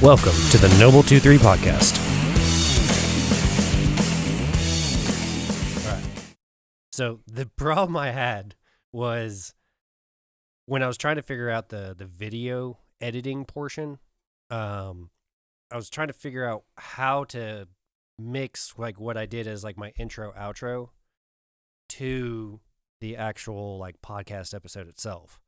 Welcome to the Noble 2-3 podcast. All right. So the problem I had was when I was trying to figure out the video editing portion, I was trying to figure out how to mix like what I did as like my intro outro to the actual like podcast episode itself.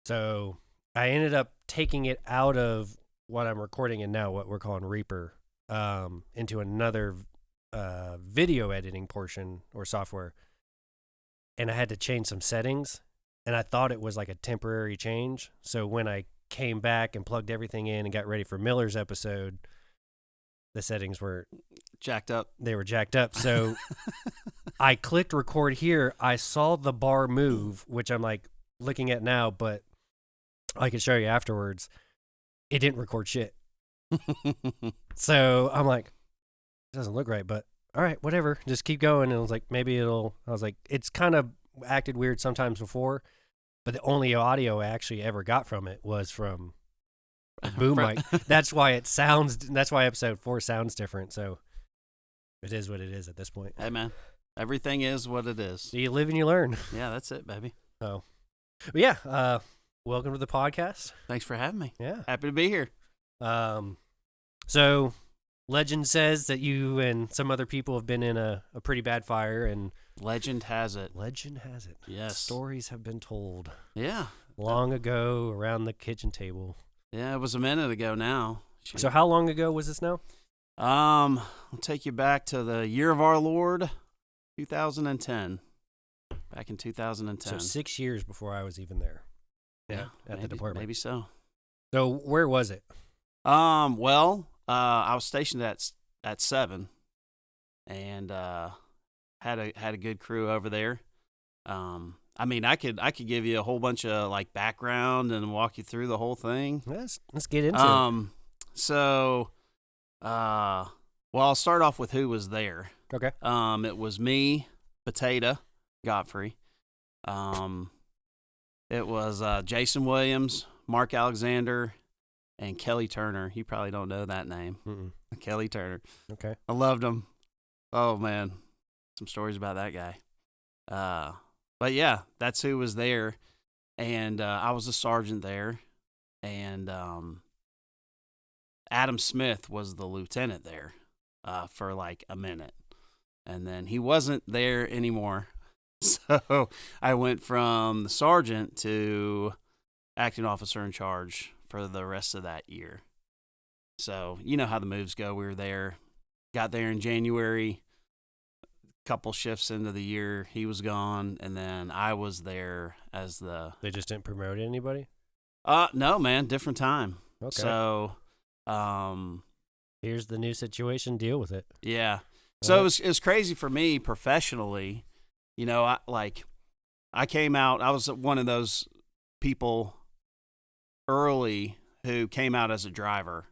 So I ended up taking it out of what I'm recording in now, what we're calling Reaper, into another video editing portion or software. And I had to change some settings, and I thought it was like a temporary change. So when I came back and plugged everything in and got ready for Miller's episode, the settings were jacked up. They were jacked up. So I clicked record here. I saw the bar move, which I'm like looking at now, but I can show you afterwards. It didn't record shit. So I'm like, it doesn't look right, but all right, whatever. Just keep going. And I was like, it's kind of acted weird sometimes before, but the only audio I actually ever got from it was from a boom mic. That's why episode 4 sounds different. So it is what it is at this point. Hey, man. Everything is what it is. So you live and you learn. Yeah, that's it, baby. Oh. But yeah, welcome to the podcast. Thanks for having me. Yeah. Happy to be here. So legend says that you and some other people have been in a pretty bad fire, and Legend has it. Yes. Stories have been told. Yeah. Long ago around the kitchen table. Yeah, it was a minute ago now. So how long ago was this now? I'll take you back to the year of our Lord, 2010. Back in 2010. So 6 years before I was even there. Yeah, at the department. Maybe so. So where was it? Well, I was stationed at 7, and had a good crew over there. I mean, I could give you a whole bunch of like background and walk you through the whole thing. Let's get into it. So, well, I'll start off with who was there. Okay. It was me, Potato Godfrey. It was Jason Williams, Mark Alexander, and Kelly Turner. You probably don't know that name. Mm-mm. Kelly Turner. Okay. I loved him. Oh, man. Some stories about that guy. But, yeah, that's who was there. And I was a sergeant there. And Adam Smith was the lieutenant there for like a minute. And then he wasn't there anymore. So I went from the sergeant to acting officer in charge for the rest of that year. So you know how the moves go. We were there, got there in January, couple shifts into the year, he was gone, and then I was there as the... They just didn't promote anybody? No, man, different time. Okay. So, here's the new situation, deal with it. Yeah. So it was crazy for me professionally. You know, I came out, I was one of those people early who came out as a driver.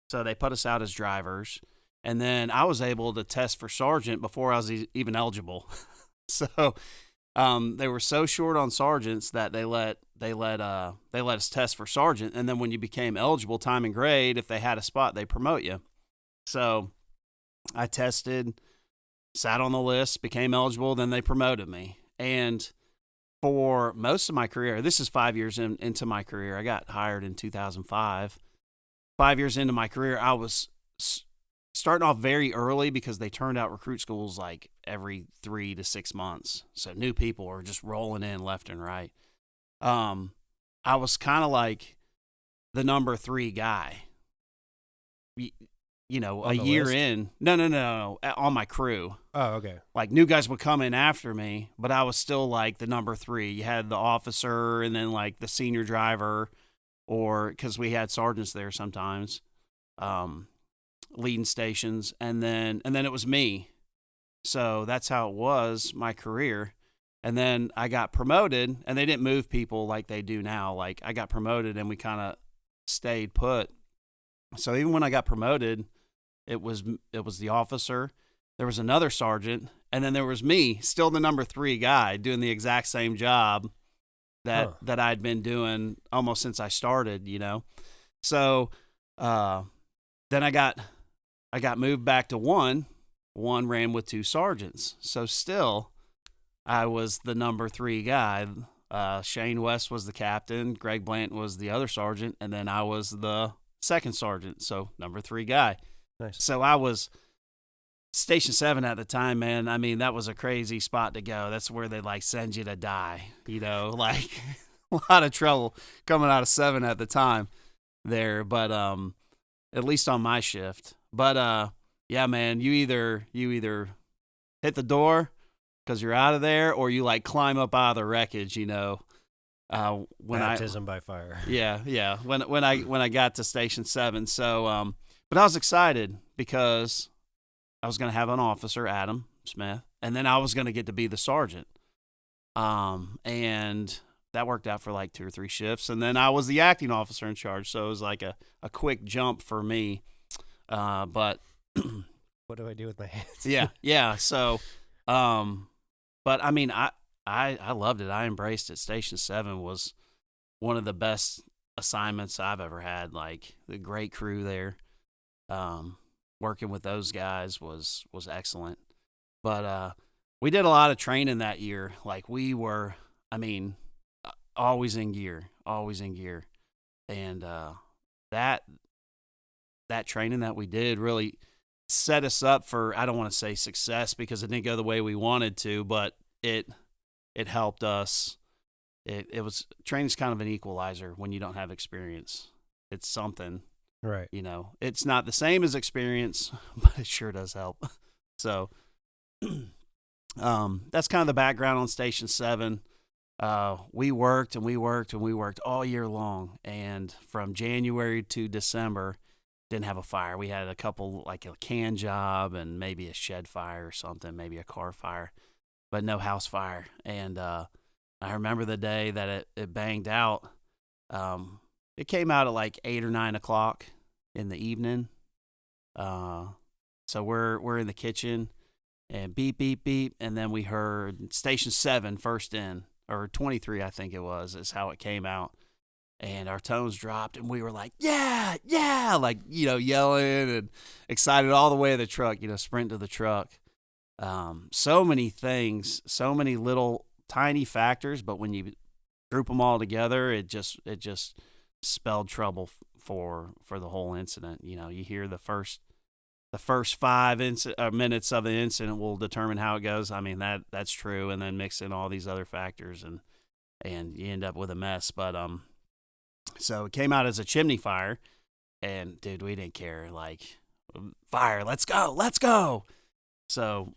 So they put us out as drivers. And then I was able to test for sergeant before I was even eligible. So they were so short on sergeants that they let us test for sergeant. And then when you became eligible, time and grade, if they had a spot, they promote you. So I tested, sat on the list, became eligible, then they promoted me. And for most of my career, this is 5 years into my career. I got hired in 2005. 5 years into my career, I was starting off very early because they turned out recruit schools like every 3 to 6 months. So new people were just rolling in left and right. I was kind of like the number 3 guy. You know, a year list? in. No. On my crew. Oh, okay. Like, new guys would come in after me, but I was still, like, the number 3. You had the officer and then, like, the senior driver, or because we had sergeants there sometimes, leading stations, and then it was me. So that's how it was, my career. And then I got promoted, and they didn't move people like they do now. Like, I got promoted, and we kind of stayed put. So even when I got promoted, it was the officer, there was another sergeant, and then there was me, still the number 3 guy, doing the exact same job that I'd been doing almost since I started, you know. So Then I got moved back to one. One ran with two sergeants. So still, I was the number 3 guy. Shane West was the captain. Greg Blant was the other sergeant. And then I was the second sergeant. So number 3 guy. Nice. So I was Station 7 at the time, man. I mean, that was a crazy spot to go. That's where they like send you to die, like a lot of trouble coming out of 7 at the time there. But at least on my shift. But yeah, man, you either hit the door because you're out of there, or you like climb up out of the wreckage, Baptism by fire. Yeah. When I got to Station 7. So but I was excited because I was going to have an officer, Adam Smith, and then I was going to get to be the sergeant. And that worked out for like 2 or 3 shifts. And then I was the acting officer in charge. So it was like a quick jump for me. But what do I do with my hands? yeah. So, but I mean, I loved it. I embraced it. Station 7 was one of the best assignments I've ever had. Like the great crew there. Working with those guys was excellent. But we did a lot of training that year. Like we were, I mean, always in gear. And that training that we did really set us up for, I don't want to say success because it didn't go the way we wanted to, but it helped us. It was, training's kind of an equalizer when you don't have experience. It's something. Right. It's not the same as experience, but it sure does help. So, that's kind of the background on Station 7. We worked all year long. And from January to December, didn't have a fire. We had a couple, like a can job and maybe a shed fire or something, maybe a car fire, but no house fire. And, I remember the day that it banged out. It came out at like 8 or 9 o'clock in the evening. So we're in the kitchen and beep, beep, beep. And then we heard Station 7 first in, or 23, I think it was, is how it came out. And our tones dropped and we were like, yeah, like, yelling and excited all the way to the truck, sprint to the truck. So many things, so many little tiny factors, but when you group them all together, it just spelled trouble for the whole incident. You hear the first 5 minutes of the incident will determine how it goes. I mean, that's true. And then mix in all these other factors and you end up with a mess. But, so it came out as a chimney fire and dude, we didn't care, like fire, let's go. So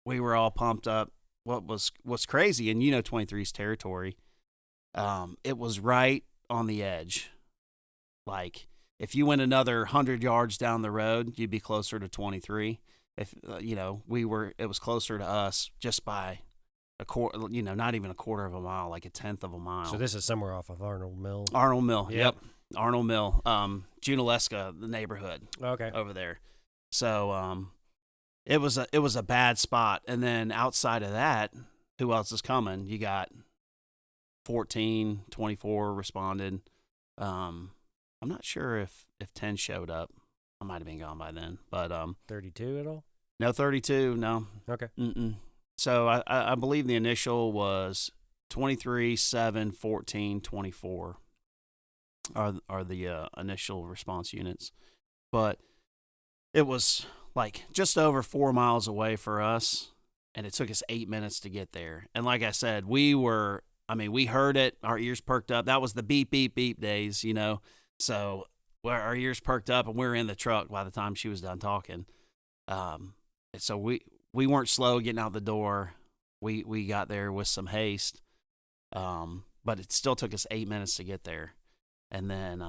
we were all pumped up. What's crazy, and 23's territory, it was right on the edge. Like if you went another 100 yards down the road, you'd be closer to 23. If it was closer to us just by a quarter, not even a quarter of a mile, like a tenth of a mile. So this is somewhere off of Arnold Mill. Yep. Arnold Mill, Junaluska, the neighborhood. Okay. Over there. So it was a bad spot. And then outside of that, who else is coming? You got 14, 24 responded. I'm not sure if 10 showed up. I might have been gone by then, but 32 at all? No, 32. No. Okay. So I believe the initial was 23, 7, 14, 24 are the initial response units, but it was like just over 4 miles away for us, and it took us 8 minutes to get there. And like I said, we heard it, our ears perked up. That was the beep, beep, beep days, So our ears perked up, and we were in the truck by the time she was done talking. So we weren't slow getting out the door. We got there with some haste, but it still took us 8 minutes to get there. And then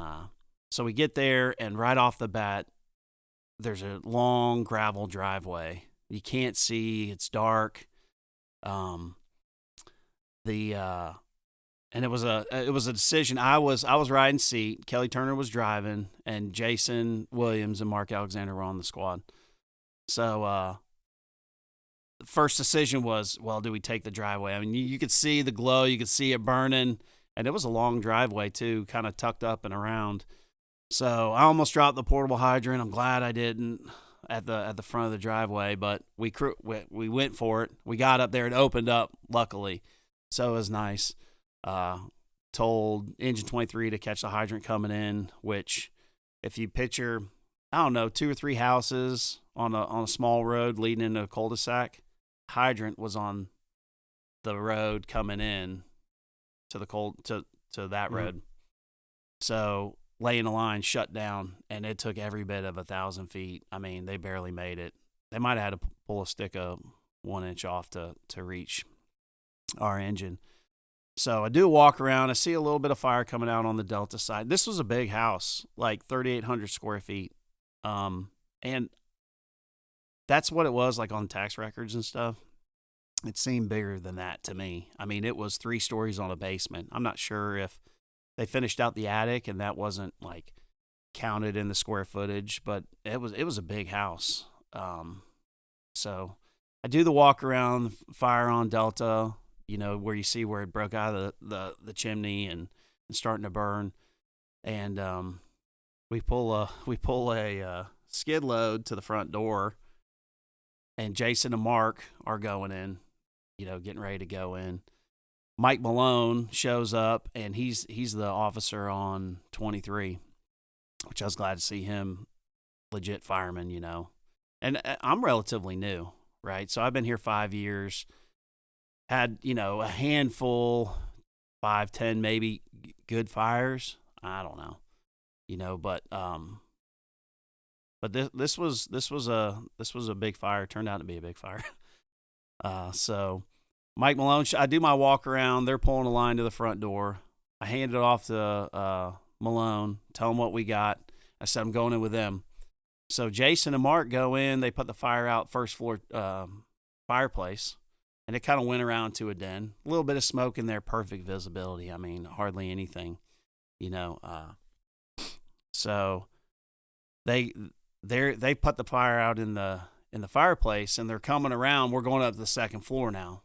so we get there, and right off the bat, there's a long gravel driveway. You can't see; it's dark. And it was a decision. I was riding seat. Kelly Turner was driving, and Jason Williams and Mark Alexander were on the squad. So the first decision was, well, do we take the driveway? I mean, you could see the glow, you could see it burning, and it was a long driveway too, kind of tucked up and around. So I almost dropped the portable hydrant. I'm glad I didn't at the front of the driveway, but we went for it. We got up there, it opened up, luckily. So it was nice. Told engine 23 to catch the hydrant coming in, which if you picture, I don't know, 2 or 3 houses on a small road leading into a cul-de-sac, hydrant was on the road coming in to that road. So laying the line shut down, and it took every bit of 1,000 feet. I mean, they barely made it. They might have had to pull a stick of 1 inch off to reach our engine. So I do a walk around. I see a little bit of fire coming out on the Delta side. This was a big house, like 3,800 square feet. And that's what it was like on tax records and stuff. It seemed bigger than that to me. I mean, it was 3 stories on a basement. I'm not sure if they finished out the attic and that wasn't like counted in the square footage, but it was a big house. So I do the walk around, fire on Delta, where you see where it broke out of the chimney and starting to burn. And we pull a skid load to the front door, and Jason and Mark are going in, getting ready to go in. Mike Malone shows up, and he's the officer on 23, which I was glad to see him, legit fireman, And I'm relatively new, right? So I've been here 5 years, had, a handful, 5, 10 maybe good fires. I don't know, but this was a big fire. It turned out to be a big fire. So Mike Malone, I do my walk around. They're pulling a line to the front door. I hand it off to Malone, tell him what we got. I said, I'm going in with them. So Jason and Mark go in. They put the fire out, first floor fireplace, and it kind of went around to a den. A little bit of smoke in there, perfect visibility. I mean, hardly anything, So they put the fire out in the fireplace, and they're coming around. We're going up to the second floor now.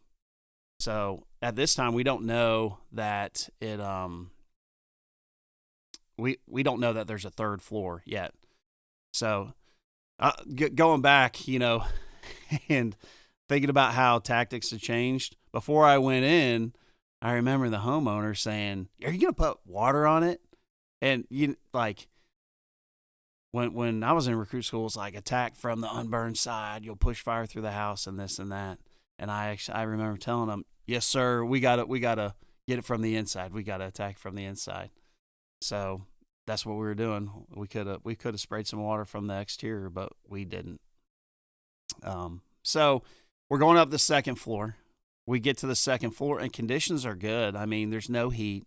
So at this time, we don't know that it we don't know that there's a third floor yet. So going back, and thinking about how tactics have changed. Before I went in, I remember the homeowner saying, "Are you gonna put water on it?" And when I was in recruit school, it's like attack from the unburned side. You'll push fire through the house and this and that. And I remember telling them, "Yes, sir. We gotta get it from the inside. We gotta attack from the inside." So that's what we were doing. We could have sprayed some water from the exterior, but we didn't. So we're going up the second floor. We get to the second floor, and conditions are good. I mean, there's no heat.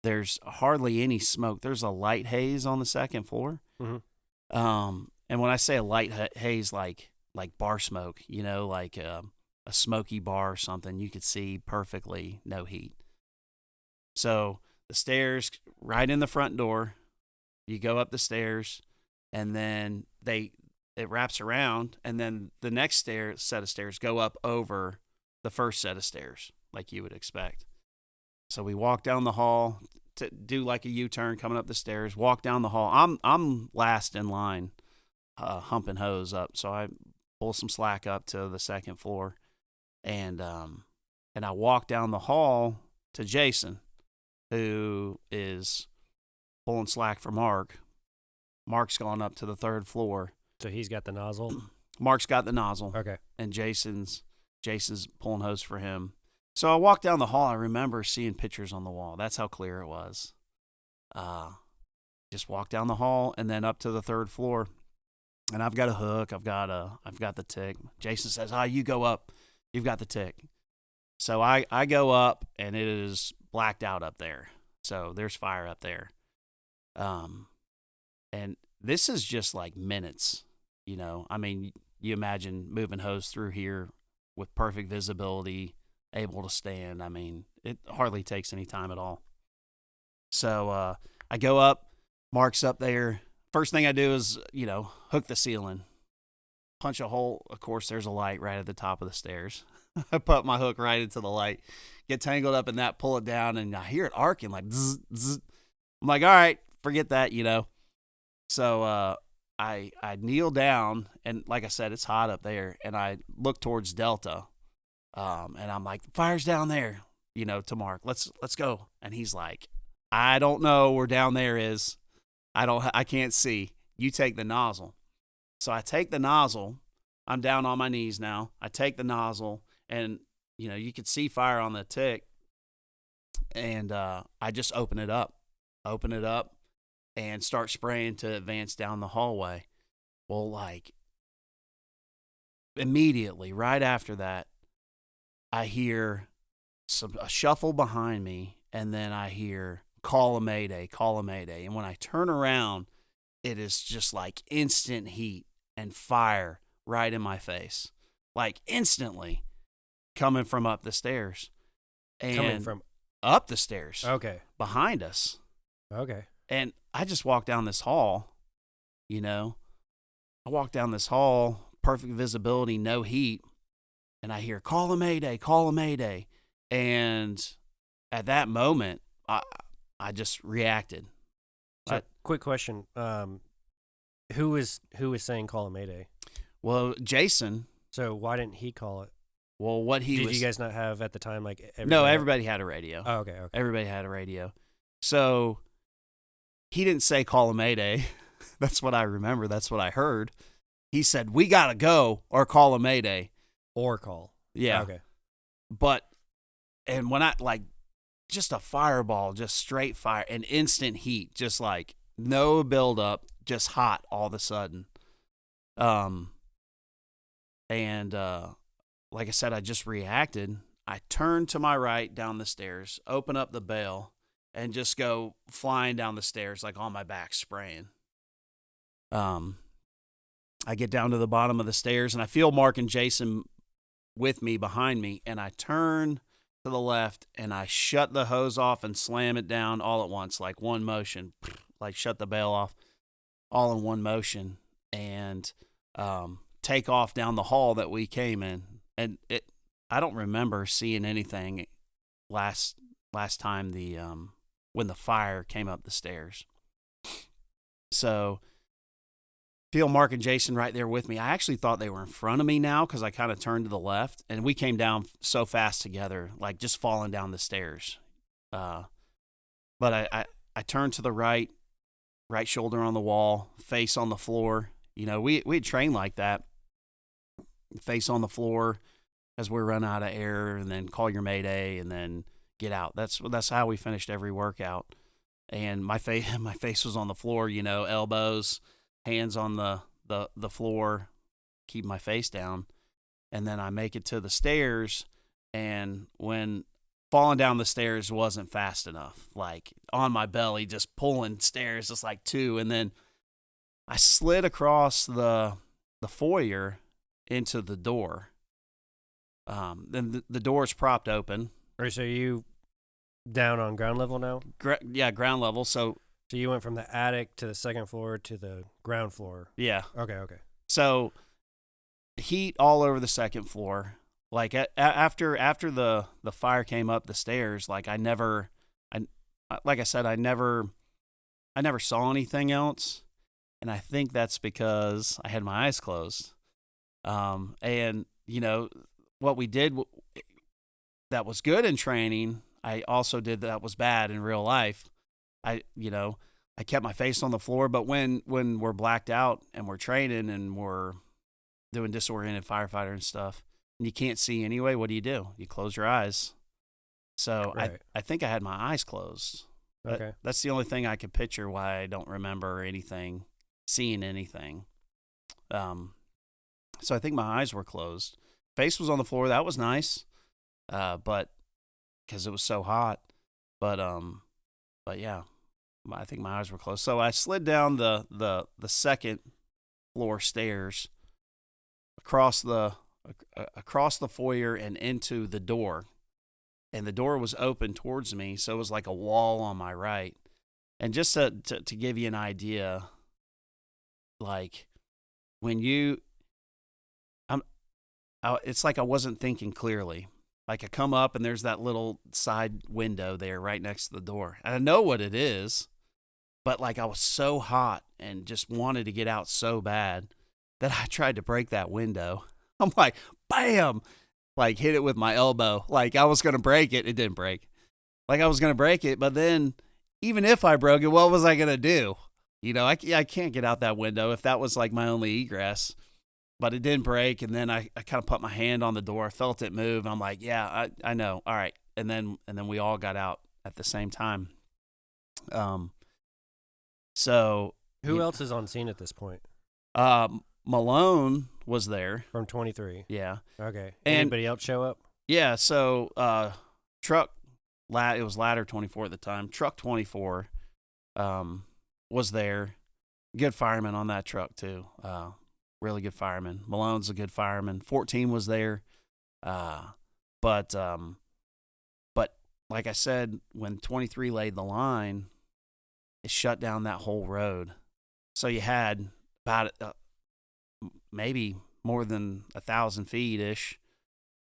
There's hardly any smoke. There's a light haze on the second floor. Mm-hmm. And when I say a light haze, like bar smoke, like a smoky bar or something, you could see perfectly, no heat. So the stairs right in the front door, you go up the stairs, and then it wraps around, and then the next set of stairs go up over the first set of stairs, like you would expect. So we walk down the hall to do like a U-turn, coming up the stairs, walk down the hall. I'm last in line, humping hose up. So I pull some slack up to the second floor, and I walk down the hall to Jason, who is pulling slack for Mark. Mark's gone up to the third floor. So he's got the nozzle? Mark's got the nozzle. Okay. And Jason's pulling hose for him. So I walked down the hall. I remember seeing pictures on the wall. That's how clear it was. Just walk down the hall and then up to the third floor. And I've got a hook. I've got the tick. Jason says, you go up. You've got the tick. So I go up, and it is blacked out up there. So there's fire up there. And this is just like minutes, I mean, you imagine moving hose through here with perfect visibility, able to stand. I mean, it hardly takes any time at all. So I go up, Mark's up there. First thing I do is, hook the ceiling, punch a hole. Of course, there's a light right at the top of the stairs. I put my hook right into the light, get tangled up in that, pull it down, and I hear it arcing like zzz, zzz. I'm like, all right, forget that, So I kneel down, and like I said, it's hot up there, and I look towards Delta, and I'm like, fire's down there, to Mark. Let's go. And he's like, I don't know where down there is. I can't see. You take the nozzle. So I take the nozzle. I'm down on my knees now. I take the nozzle, and you could see fire on the tick, and I just open it up, and start spraying to advance down the hallway. Well, like immediately, right after that, I hear a shuffle behind me, and then I hear call a mayday, call a mayday. And when I turn around, it is just like instant heat and fire right in my face, like instantly coming from up the stairs. And Coming from up the stairs. Okay. Behind us. Okay. And I just walked down this hall, I walked down this hall, perfect visibility, no heat, and I hear, call a mayday, call a mayday. And at that moment, I just reacted. So, quick question. Who is saying call a mayday? Well, Jason. So why didn't he call it? Well, what he Did was... you guys not have at the time, like... No, everybody had a radio. Oh, okay. Everybody had a radio. So he didn't say call a mayday. That's what I remember. That's what I heard. He said, we got to go or call a mayday. Or call. Yeah. Okay. But, and when just a fireball, just straight fire, and instant heat, just like no buildup, just hot all of a sudden. Like I said, I just reacted. I turned to my right down the stairs, open up the bell, and just go flying down the stairs, like on my back, spraying. I get down to the bottom of the stairs, and I feel Mark and Jason with me behind me, and I turn to the left, and I shut the hose off and slam it down all at once, like one motion, like shut the bell off all in one motion, and take off down the hall that we came in. And I don't remember seeing anything last time when the fire came up the stairs. So feel Mark and Jason right there with me. I actually thought they were in front of me now because I kind of turned to the left, and we came down so fast together, like just falling down the stairs. But I turned to the right shoulder on the wall, face on the floor. We'd trained like that. Face on the floor as we run out of air, and then call your mayday, and then get out. That's how we finished every workout. And my face was on the floor, elbows, hands on the floor, keep my face down. And then I make it to the stairs, and when falling down the stairs wasn't fast enough, like on my belly, just pulling stairs, just like two. And then I slid across the foyer into the door. Then the door's propped open. Or so you down on ground level now? Ground level. So you went from the attic to the second floor to the ground floor. Yeah. Okay. So heat all over the second floor. Like after the fire came up the stairs, like I never saw anything else. And I think that's because I had my eyes closed. And what we did that was good in training, I also did that was bad in real life. I kept my face on the floor, but when we're blacked out and we're training and we're doing disoriented firefighter and stuff, and you can't see anyway, what do? You close your eyes. So right. I think I had my eyes closed. Okay. That's the only thing I could picture why I don't remember seeing anything. So I think my eyes were closed. Face was on the floor. That was nice. But because it was so hot. But yeah, I think my eyes were closed. So I slid down the second floor stairs across the foyer and into the door. And the door was open towards me, so it was like a wall on my right. And just to give you an idea, like when it's like I wasn't thinking clearly. Like I come up and there's that little side window there right next to the door. And I know what it is, but like I was so hot and just wanted to get out so bad that I tried to break that window. I'm like, bam, like hit it with my elbow. Like I was going to break it. It didn't break. Like I was going to break it, but then even if I broke it, what was I going to do? You know, I can't get out that window if that was like my only egress. But it didn't break, and then I kind of put my hand on the door, felt it move, and I'm like, yeah, I know. All right. And then we all got out at the same time. So who else is on scene at this point? Malone was there. From 23. Yeah. Okay. And anybody else show up? Yeah, so truck it was ladder 24 at the time. Truck 24 was there. Good fireman on that truck too. Really good fireman. Malone's a good fireman. 14 was there. But like I said, when 23 laid the line, it shut down that whole road. So you had about maybe more than 1,000 feet ish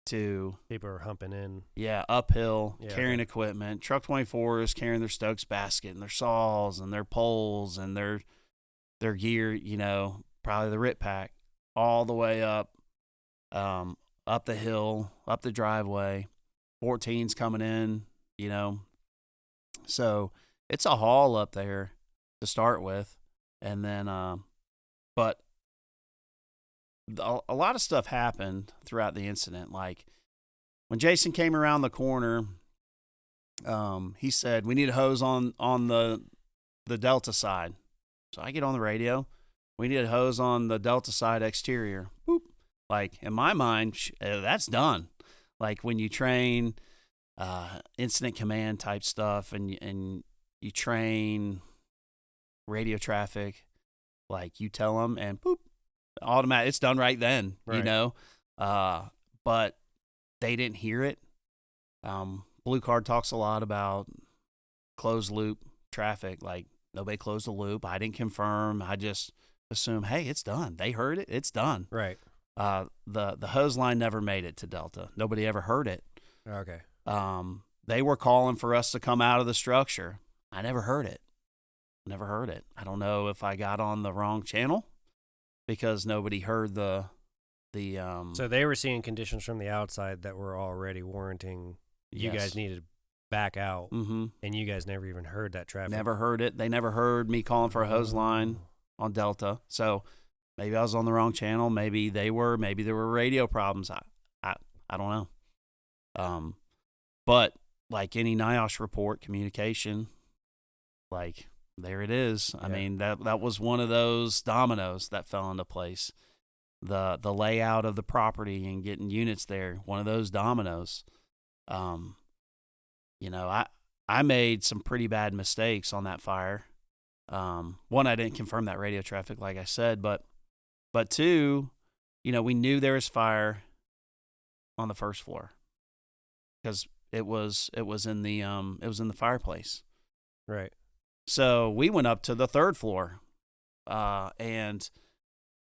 to people are humping in. Yeah, uphill, carrying equipment. Truck 24 is carrying their Stokes basket and their saws and their poles and their gear, you know, probably the rip pack, all the way up the hill, up the driveway. 14's coming in, you know. So it's a haul up there to start with. And then, but a lot of stuff happened throughout the incident. Like when Jason came around the corner, he said, we need a hose on the Delta side. So I get on the radio. We need a hose on the Delta side exterior. Boop. Like in my mind, that's done. Like when you train incident command type stuff and you train radio traffic, like you tell them and boop, automatic, it's done right then, right. You know. But they didn't hear it. Blue Card talks a lot about closed loop traffic. Like nobody closed the loop. I didn't confirm. I just assume, hey, it's done. They heard it. It's done. Right. The hose line never made it to Delta. Nobody ever heard it. Okay. They were calling for us to come out of the structure. I never heard it. Never heard it. I don't know if I got on the wrong channel because nobody heard the. So they were seeing conditions from the outside that were already warranting you guys needed to back out, mm-hmm. and you guys never even heard that traffic. Never heard it. They never heard me calling for a hose line on Delta. So maybe I was on the wrong channel. Maybe they were. Maybe there were radio problems. I don't know. But like any NIOSH report, communication, like there it is. Yeah. I mean that was one of those dominoes that fell into place. The layout of the property and getting units there, one of those dominoes. You know, I made some pretty bad mistakes on that fire. One, I didn't confirm that radio traffic, like I said, but two, you know, we knew there was fire on the first floor because it was in the fireplace. Right. So we went up to the third floor, and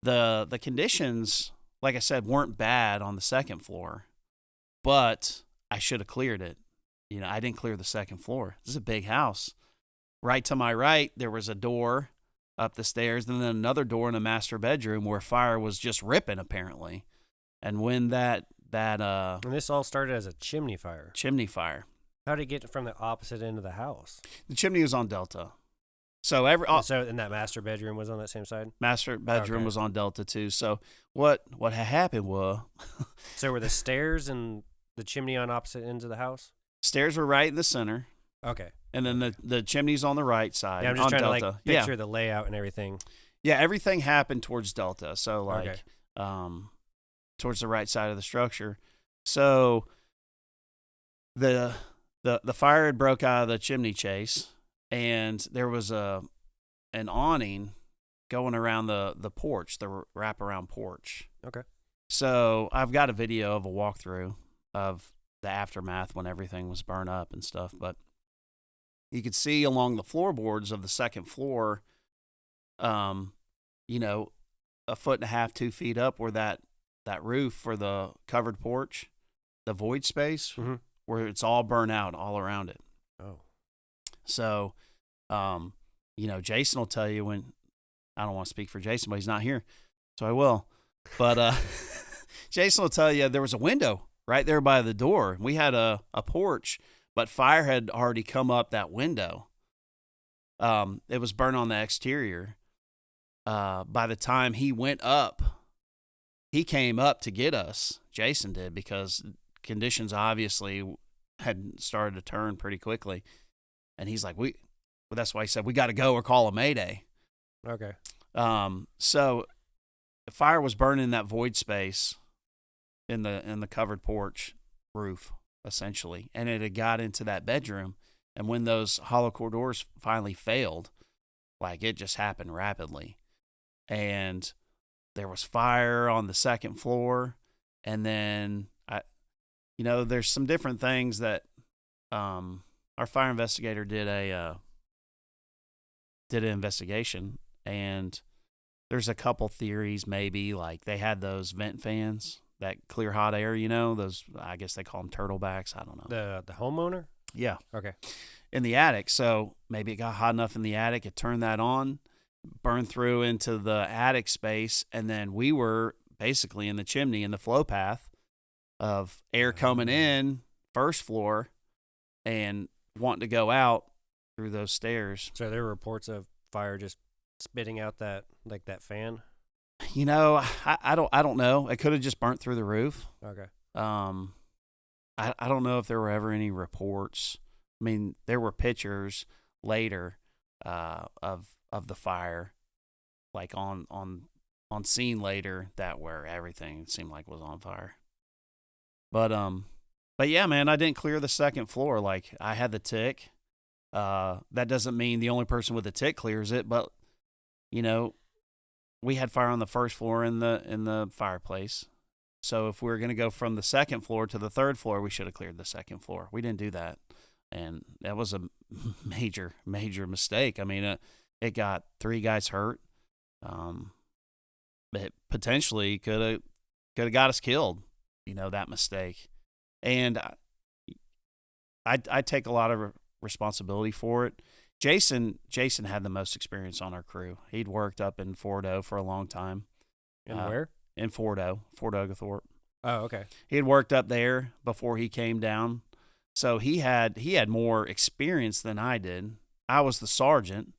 the conditions, like I said, weren't bad on the second floor, but I should have cleared it. You know, I didn't clear the second floor. This is a big house. Right to my right, there was a door up the stairs, and then another door in a master bedroom where fire was just ripping, apparently. And when and this all started as a chimney fire. Chimney fire. How did it get from the opposite end of the house? The chimney was on Delta. So and that master bedroom was on that same side? Master bedroom was on Delta too. So what had happened was So were the stairs and the chimney on opposite ends of the house? Stairs were right in the center. Okay. And then the chimney's on the right side. Yeah, I'm just trying Delta. to like picture the layout and everything. Yeah, everything happened towards Delta. So like towards the right side of the structure. So the fire had broke out of the chimney chase, and there was an awning going around the porch, the wraparound porch. Okay. So I've got a video of a walkthrough of the aftermath when everything was burned up and stuff, but you could see along the floorboards of the second floor, you know, 1.5 feet, 2 feet up where that roof for the covered porch, the void space, mm-hmm. where it's all burnt out all around it. Oh. So, you know, Jason will tell you I don't want to speak for Jason, but he's not here, so I will. But Jason will tell you there was a window right there by the door. We had a porch, but fire had already come up that window. It was burnt on the exterior. By the time he went up, he came up to get us. Jason did, because conditions obviously had started to turn pretty quickly. And he's like, well, that's why he said, we got to go or call a mayday. Okay. So the fire was burning that void space in the covered porch roof, essentially. And it had got into that bedroom. And when those hollow core doors finally failed, like, it just happened rapidly. And there was fire on the second floor. And then, there's some different things that our fire investigator did an investigation. And there's a couple theories, maybe, like they had those vent fans that clear hot air, those, I guess they call them turtlebacks. I don't know. The homeowner? Yeah. Okay. In the attic. So maybe it got hot enough in the attic. It turned that on, burned through into the attic space. And then we were basically in the chimney, in the flow path of air coming in first floor and wanting to go out through those stairs. So there were reports of fire just spitting out that fan? I don't know. It could have just burnt through the roof. Okay. I don't know if there were ever any reports. I mean, there were pictures later of the fire, like on scene later, that where everything seemed like was on fire. But yeah, man, I didn't clear the second floor. Like, I had the tick. That doesn't mean the only person with the tick clears it, but we had fire on the first floor in the fireplace. So if we were going to go from the second floor to the third floor, we should have cleared the second floor. We didn't do that. And that was a major, major mistake. I mean, it got 3 guys hurt. It potentially could have got us killed, that mistake. And I take a lot of responsibility for it. Jason had the most experience on our crew. He'd worked up in Fort O for a long time. And where? In Fort Oglethorpe. Oh, okay. He had worked up there before he came down. So he had more experience than I did. I was the sergeant,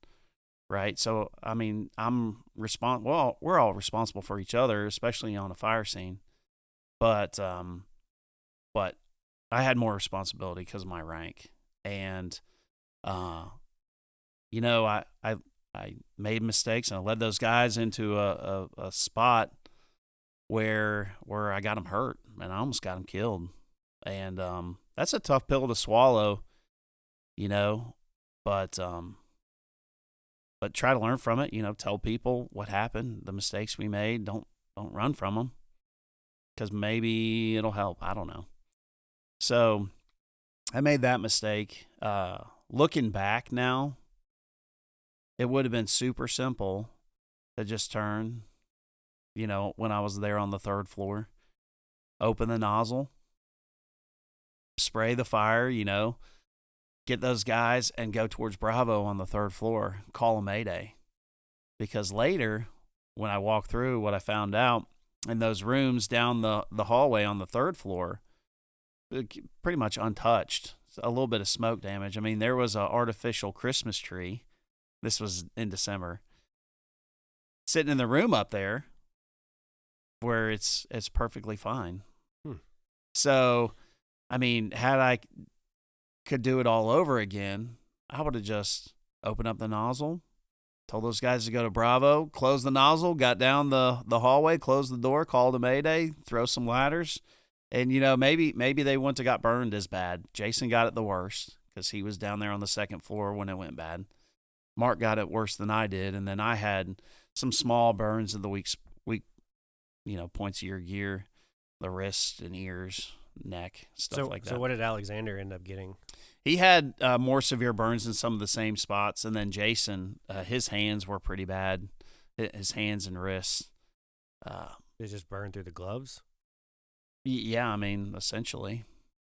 right? So, I mean, well, we're all responsible for each other, especially on a fire scene. But I had more responsibility because of my rank. And, I made mistakes, and I led those guys into a spot where I got them hurt, and I almost got them killed. And that's a tough pill to swallow, but try to learn from it. Tell people what happened, the mistakes we made. Don't run from them, because maybe it'll help. I don't know. So I made that mistake. Looking back now, it would have been super simple to just turn, when I was there on the third floor, open the nozzle, spray the fire, get those guys and go towards Bravo on the third floor, call a mayday. Because later, when I walked through, what I found out in those rooms down the hallway on the third floor, pretty much untouched. A little bit of smoke damage. I mean, there was an artificial Christmas tree. This was in December. Sitting in the room up there where it's perfectly fine. So, I mean, had I could do it all over again, I would have just opened up the nozzle, told those guys to go to Bravo, closed the nozzle, got down the hallway, closed the door, called a mayday, throw some ladders. And, maybe they wouldn't have got burned as bad. Jason got it the worst because he was down there on the second floor when it went bad. Mark got it worse than I did. And then I had some small burns in the weak, points of your gear, the wrists and ears, neck, stuff like that. So what did Alexander end up getting? He had more severe burns in some of the same spots. And then Jason, his hands were pretty bad, his hands and wrists. It just burned through the gloves? Yeah, I mean, essentially.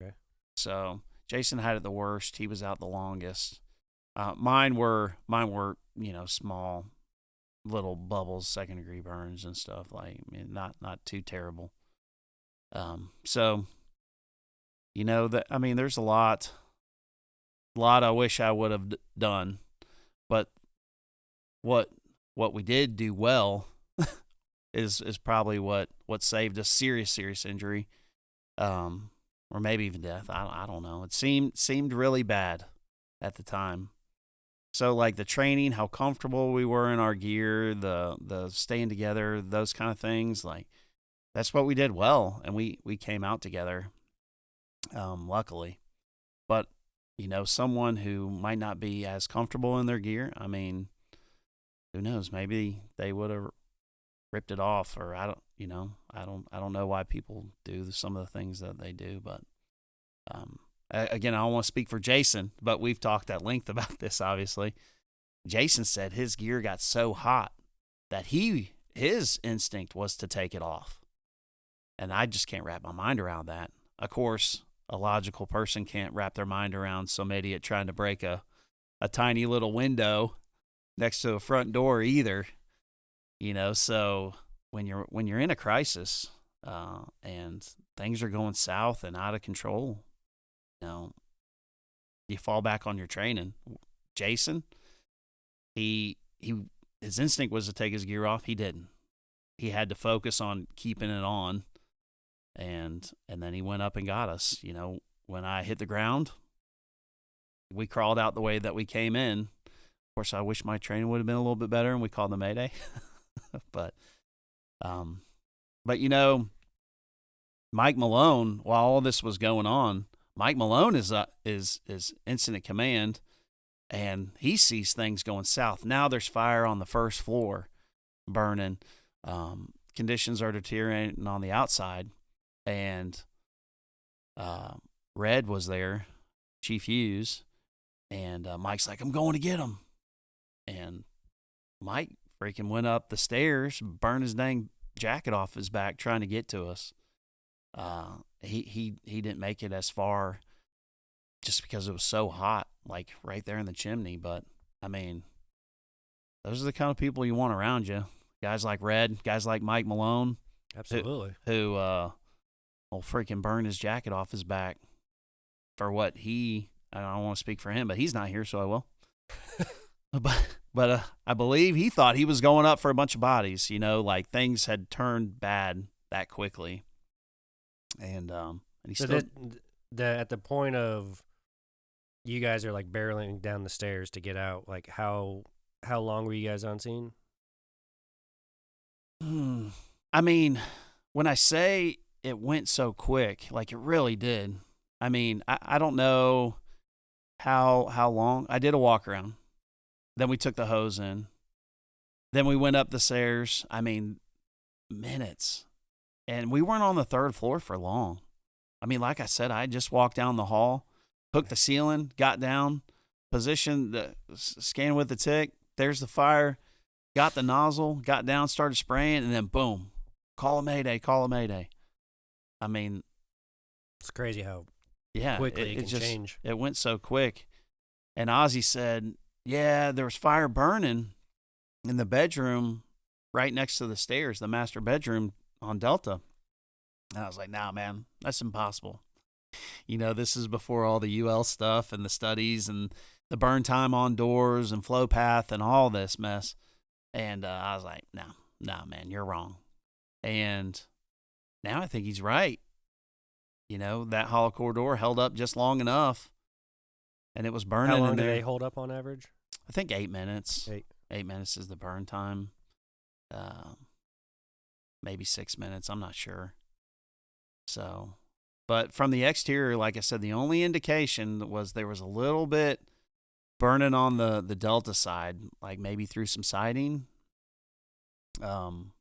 Okay. So Jason had it the worst. He was out the longest. Mine were small little bubbles, second-degree burns and stuff. Like, I mean, not too terrible. So, there's a lot I wish I would have done, but what we did do well is probably what saved us serious injury, or maybe even death. I don't know. It seemed really bad at the time. So like the training, how comfortable we were in our gear, the staying together, those kind of things, like that's what we did well, and we came out together, luckily. But someone who might not be as comfortable in their gear, I mean, who knows? Maybe they would have ripped it off, or I don't know why people do some of the things that they do. But again, I don't want to speak for Jason, but we've talked at length about this. Obviously, Jason said his gear got so hot that his instinct was to take it off, and I just can't wrap my mind around that. Of course, a logical person can't wrap their mind around some idiot trying to break a tiny little window next to a front door either. So when you're in a crisis, and things are going south and out of control, you fall back on your training. Jason, his instinct was to take his gear off. He didn't. He had to focus on keeping it on, and then he went up and got us. When I hit the ground, we crawled out the way that we came in. Of course, I wish my training would have been a little bit better, and we called the Mayday. but Mike Malone, while all this was going on, Mike Malone is incident command, and he sees things going south. Now there's fire on the first floor, burning. Conditions are deteriorating on the outside, and Red was there, Chief Hughes, and Mike's like, "I'm going to get him," and Mike freaking went up the stairs, burned his dang jacket off his back trying to get to us. He didn't make it as far just because it was so hot, like right there in the chimney. But I mean, those are the kind of people you want around you. Guys like Red, guys like Mike Malone. Absolutely. Who will freaking burn his jacket off his back for what I don't want to speak for him, but he's not here, so I will. But I believe he thought he was going up for a bunch of bodies, like things had turned bad that quickly. And he so still... at the point of you guys are like barreling down the stairs to get out, like how long were you guys on scene? I mean, when I say it went so quick, like it really did. I mean, I don't know how long. I did a walk around. Then we took the hose in. Then we went up the stairs. I mean, minutes. And we weren't on the third floor for long. I mean, like I said, I just walked down the hall, hooked the ceiling, got down, positioned, scanned with the tick. There's the fire. Got the nozzle, got down, started spraying, and then boom, call a Mayday, call a Mayday. I mean, it's crazy how quickly it can change. It went so quick. And Ozzy said, yeah, there was fire burning in the bedroom right next to the stairs, the master bedroom on Delta. And I was like, nah, man, that's impossible. This is before all the UL stuff and the studies and the burn time on doors and flow path and all this mess. And I was like, no, man, you're wrong. And now I think he's right. That hollow core door held up just long enough, and it was burning. How long in do there. they hold up on average? I think 8 minutes. 8 minutes is the burn time. Maybe 6 minutes. I'm not sure. So, but from the exterior, like I said, the only indication was there was a little bit burning on the Delta side, like maybe through some siding, on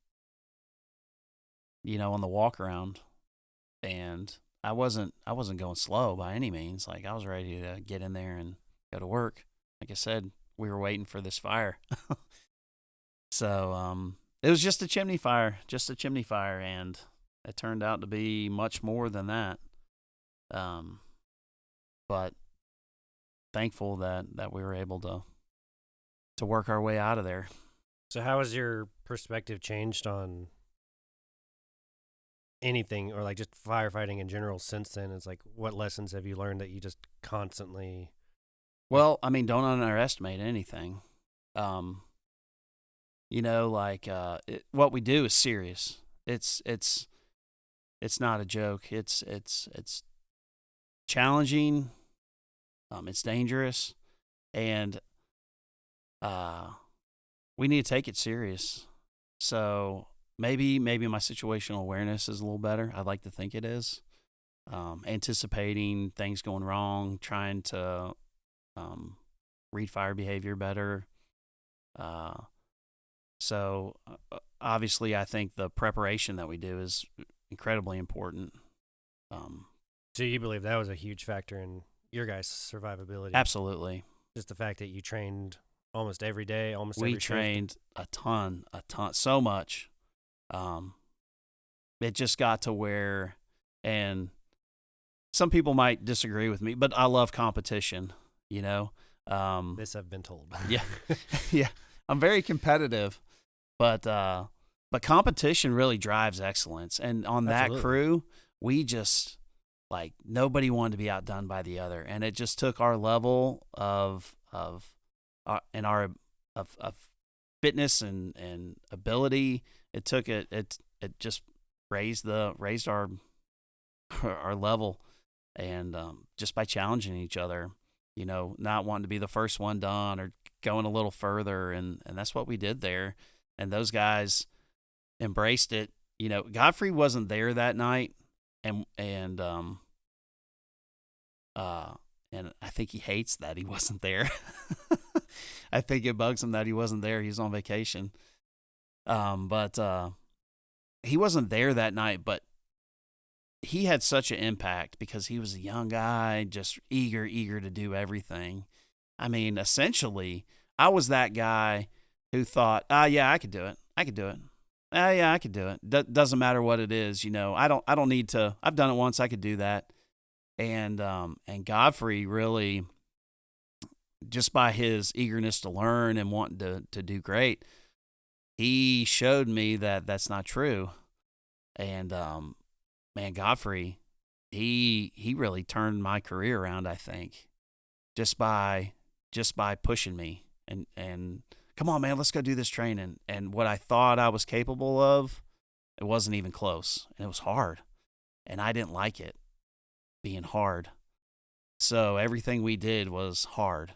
the walk around. And I wasn't going slow by any means. Like I was ready to get in there and go to work. Like I said, we were waiting for this fire. So, it was just a chimney fire, and it turned out to be much more than that. But thankful that we were able to work our way out of there. So how has your perspective changed on anything or like just firefighting in general since then? It's like what lessons have you learned that you just constantly like Well, I mean, don't underestimate anything. Um, what we do is serious. It's not a joke. It's challenging. It's dangerous, and uh, we need to take it serious. So maybe my situational awareness is a little better. I'd like to think it is. Anticipating things going wrong, trying to um, read fire behavior better. Uh, obviously, I think the preparation that we do is incredibly important. Um, so you believe that was a huge factor in your guys' survivability? absolutely. Just the fact that you trained almost every day, almost We every shift. trained a ton, so much. It just got to where, and some people might disagree with me, but I love competition, you know? This I've been told. Yeah. Yeah. I'm very competitive, but competition really drives excellence. And on that Absolutely. crew, we just like nobody wanted to be outdone by the other, and it just took our level and our of fitness and ability. It took it just raised our our level, and just by challenging each other, not wanting to be the first one done or going a little further, and that's what we did there. And those guys embraced it. Godfrey wasn't there that night, and and I think he hates that he wasn't there. I think it bugs him that he wasn't there. He's on vacation. But he wasn't there that night, but he had such an impact because he was a young guy, just eager to do everything. I mean, essentially, I was that guy who thought, yeah, I could do it. I could do it. Yeah, I could do it. Doesn't matter what it is, I don't need to. I've done it once. I could do that. And Godfrey really, just by his eagerness to learn and wanting to do great, he showed me that that's not true. And man, Godfrey, he really turned my career around, I think, just by pushing me and come on, man, let's go do this training. And what I thought I was capable of, it wasn't even close, and it was hard, and I didn't like it being hard. So everything we did was hard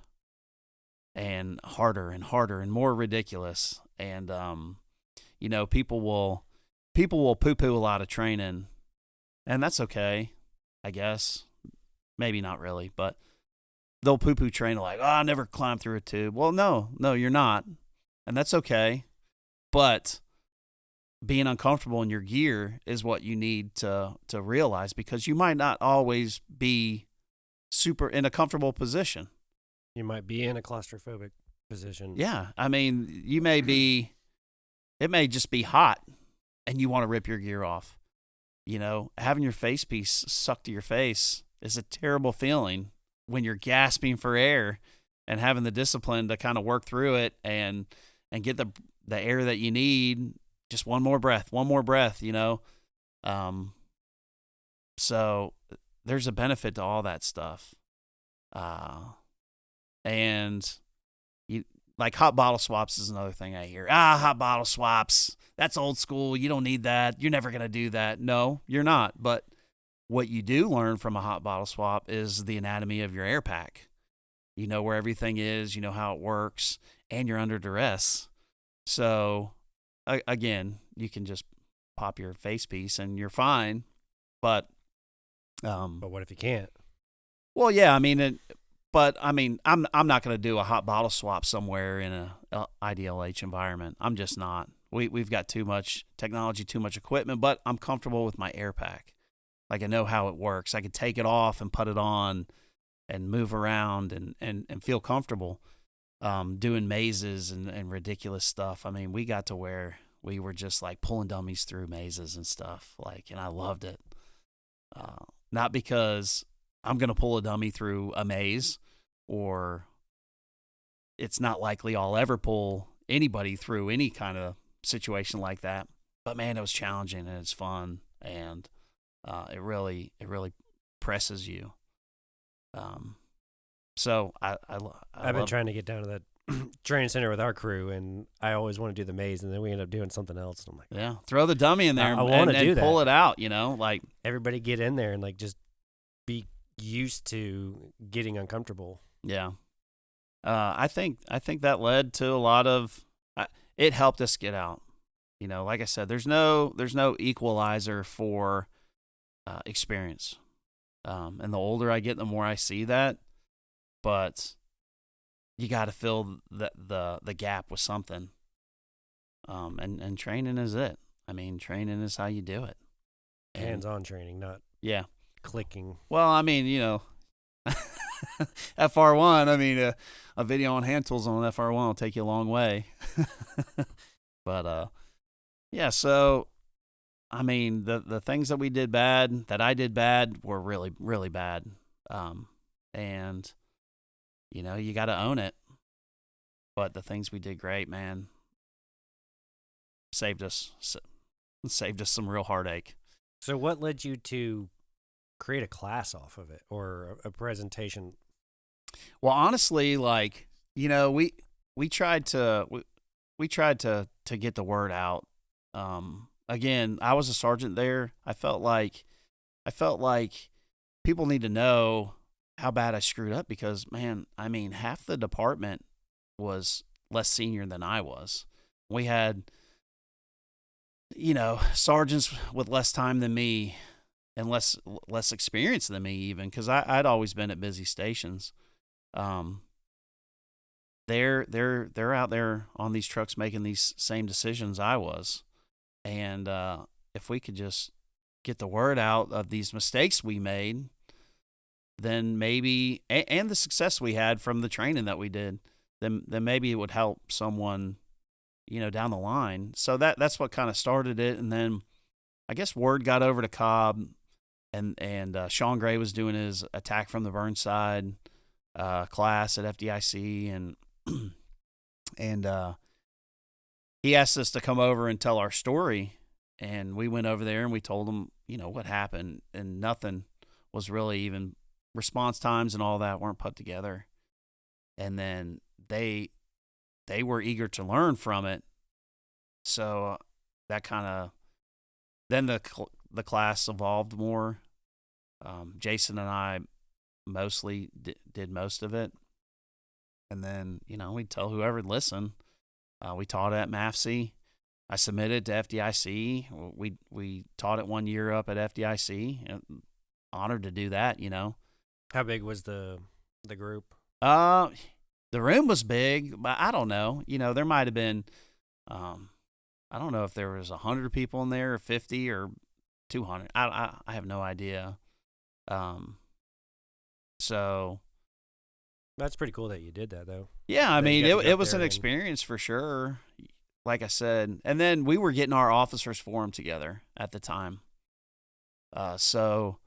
and harder and harder and more ridiculous. And people will poo-poo a lot of training, and that's okay, I guess. Maybe not really, but they'll poo-poo train like, I'll never climb through a tube. Well, no, you're not, and that's okay. But being uncomfortable in your gear is what you need to realize, because you might not always be super in a comfortable position. You might be in a claustrophobic position. Yeah, I mean, it may just be hot and you want to rip your gear off. Having your face piece sucked to your face is a terrible feeling when you're gasping for air, and having the discipline to kind of work through it and get the air that you need. Just one more breath. So there's a benefit to all that stuff. And like hot bottle swaps is another thing I hear. Hot bottle swaps. That's old school. You don't need that. You're never going to do that. No, you're not. But what you do learn from a hot bottle swap is the anatomy of your air pack. You know where everything is, you know how it works, and you're under duress. So, again, you can just pop your face piece and you're fine. But what if you can't? Well, yeah, I'm not going to do a hot bottle swap somewhere in a IDLH environment. I'm just not. We've got too much technology, too much equipment, but I'm comfortable with my air pack. Like, I know how it works. I can take it off and put it on and move around and feel comfortable doing mazes and ridiculous stuff. I mean, we got to where we were just like pulling dummies through mazes and stuff, and I loved it. Not because I'm going to pull a dummy through a maze, or it's not likely I'll ever pull anybody through any kind of situation like that. But man, it was challenging and it's fun, and it really presses you. So I've been trying to get down to that training center with our crew, and I always want to do the maze, and then we end up doing something else. And I'm like, yeah, throw the dummy in there I want to do that. Pull it out, like everybody get in there and like just be used to getting uncomfortable. Yeah. I think that led to a lot of it helped us get out. Like I said, there's no equalizer for experience. And the older I get, the more I see that. But you got to fill the gap with something. And training is it. I mean, training is how you do it. Hands-on training, not clicking. Well, I mean, FR1, I mean, a video on hand tools on FR1 will take you a long way. But, yeah, so, I mean, the things that I did bad were really, really bad. And, you got to own it. But the things we did great, man, saved us some real heartache. So what led you to create a class off of it, or a presentation? Well, honestly, like, we tried to get the word out. Again, I was a sergeant there. I felt like people need to know how bad I screwed up, because, man, I mean, half the department was less senior than I was. We had, sergeants with less time than me and less experience than me, even, because I'd always been at busy stations. They're out there on these trucks making these same decisions I was, and if we could just get the word out of these mistakes we made, then maybe, and the success we had from the training that we did, then maybe it would help someone, down the line. So that's what kind of started it, and then I guess word got over to Cobb, and Sean Gray was doing his attack from the Burnside class at FDIC, and he asked us to come over and tell our story, and we went over there and we told him, what happened, and nothing was really, even response times and all that weren't put together. And then they were eager to learn from it, so that kind of, then the class evolved more. Jason and I mostly did most of it. And then, we'd tell whoever'd listen. We taught at MAFC. I submitted to FDIC. We taught it 1 year up at FDIC. And honored to do that, How big was the group? The room was big, but I don't know. There might have been, I don't know if there was 100 people in there, or 50, or 200. I have no idea. So that's pretty cool that you did that, though. Yeah, I mean, it was an experience for sure, like I said. And then we were getting our officers forum together at the time. So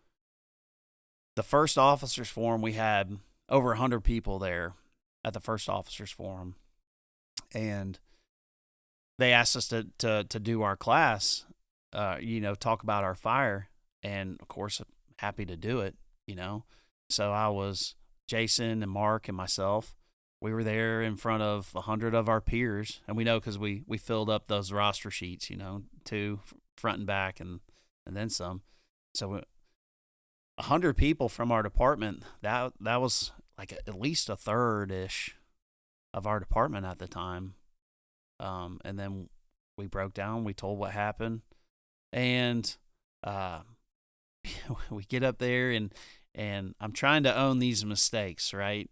the first officers forum, we had over 100 people there at the first officers forum. And they asked us to do our class, talk about our fire. And, of course, happy to do it, So I was Jason and Mark and myself. We were there in front of 100 of our peers. And we know because we filled up those roster sheets, 2 front and back and then some. So 100 people from our department, that was like at least a third-ish of our department at the time. And then we broke down, we told what happened. And we get up there and I'm trying to own these mistakes, right?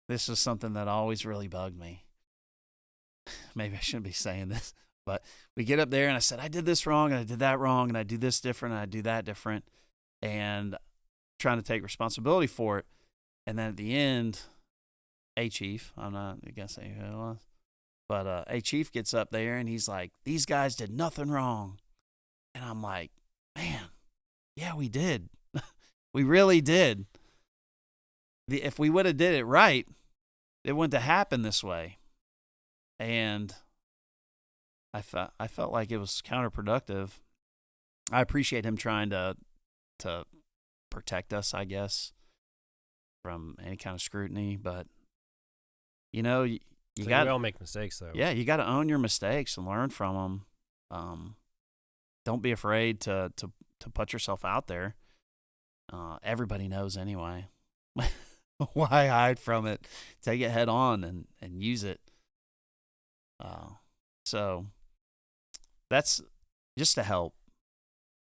This is something that always really bugged me. Maybe I shouldn't be saying this, but we get up there and I said, I did this wrong and I did that wrong and I do this different and I do that different, and trying to take responsibility for it. And then at the end, a chief, I'm not going to say who it was, but a chief gets up there and he's like, these guys did nothing wrong. And I'm like, man, yeah, we did. We really did. If we would have did it right, it wouldn't have happened this way. and I felt like it was counterproductive. I appreciate him trying to protect us, I guess, from any kind of scrutiny, but you So we got all make mistakes, though. yeah, you got to own your mistakes and learn from them. Don't be afraid to put yourself out there. Everybody knows anyway. Why hide from it? Take it head on and use it. So that's just to help.